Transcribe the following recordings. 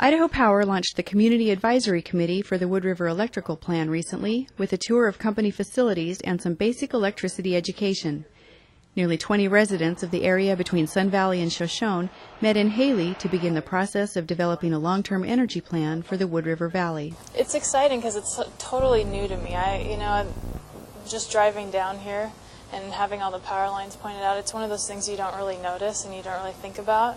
Idaho Power launched the Community Advisory Committee for the Wood River Electrical Plan recently with a tour of company facilities and some basic electricity education. Nearly 20 residents of the area between Sun Valley and Shoshone met in Haley to begin the process of developing a long-term energy plan for the Wood River Valley. It's exciting because it's totally new to me. Just driving down here and having all the power lines pointed out, it's one of those things you don't really notice and you don't really think about.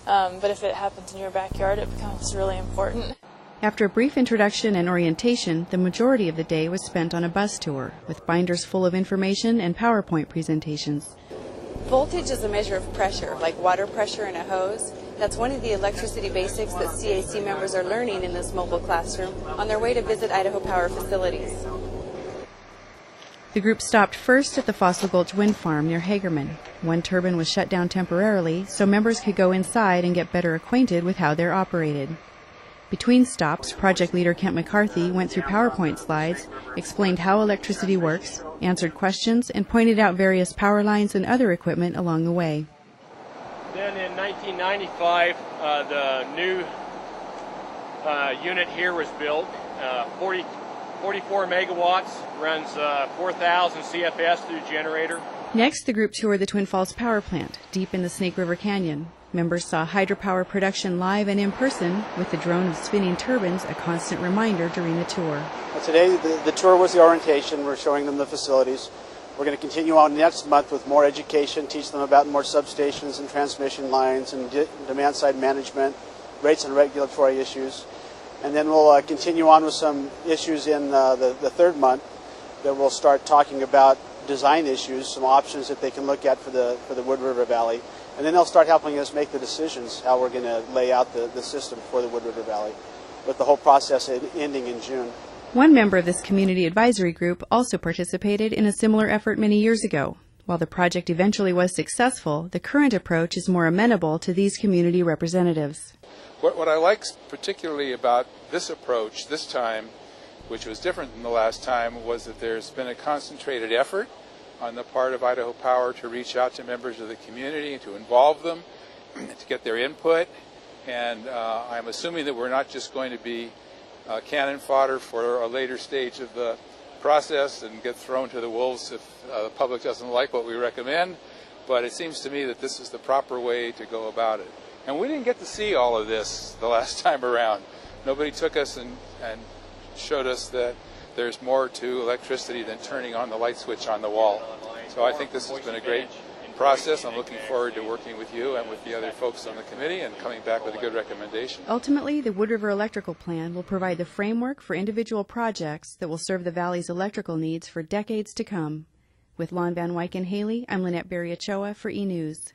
But if it happens in your backyard, it becomes really important. After a brief introduction and orientation, the majority of the day was spent on a bus tour, with binders full of information and PowerPoint presentations. Voltage is a measure of pressure, like water pressure in a hose. That's one of the electricity basics that CAC members are learning in this mobile classroom on their way to visit Idaho Power facilities. The group stopped first at the Fossil Gulch Wind Farm near Hagerman. One turbine was shut down temporarily so members could go inside and get better acquainted with how they're operated. Between stops, project leader Kent McCarthy went through PowerPoint slides, explained how electricity works, answered questions, and pointed out various power lines and other equipment along the way. Then in 1995, the new unit here was built, 44 megawatts, runs 4,000 CFS through generator. Next, the group toured the Twin Falls Power Plant, deep in the Snake River Canyon. Members saw hydropower production live and in person, with the drone of spinning turbines a constant reminder during the tour. Today, the tour was the orientation. We're showing them the facilities. We're going to continue on next month with more education, teach them about more substations and transmission lines and demand-side management, rates and regulatory issues. And then we'll continue on with some issues in the third month that we'll start talking about design issues, some options that they can look at for the Wood River Valley. And then they'll start helping us make the decisions how we're going to lay out the system for the Wood River Valley, with the whole process ending in June. One member of this community advisory group also participated in a similar effort many years ago. While the project eventually was successful, the current approach is more amenable to these community representatives. What I like particularly about this approach this time, which was different than the last time, was that there's been a concentrated effort on the part of Idaho Power to reach out to members of the community, to involve them, to get their input. And I'm assuming that we're not just going to be cannon fodder for a later stage of the process and get thrown to the wolves if the public doesn't like what we recommend. But it seems to me that this is the proper way to go about it. And we didn't get to see all of this the last time around. Nobody took us and showed us that there's more to electricity than turning on the light switch on the wall. So I think this has been a great process. I'm looking forward to working with you and with the other folks on the committee and coming back with a good recommendation. Ultimately, the Wood River Electrical Plan will provide the framework for individual projects that will serve the Valley's electrical needs for decades to come. With Lon Van Wyk and Haley, I'm Lynette Berry-Ochoa for E! News.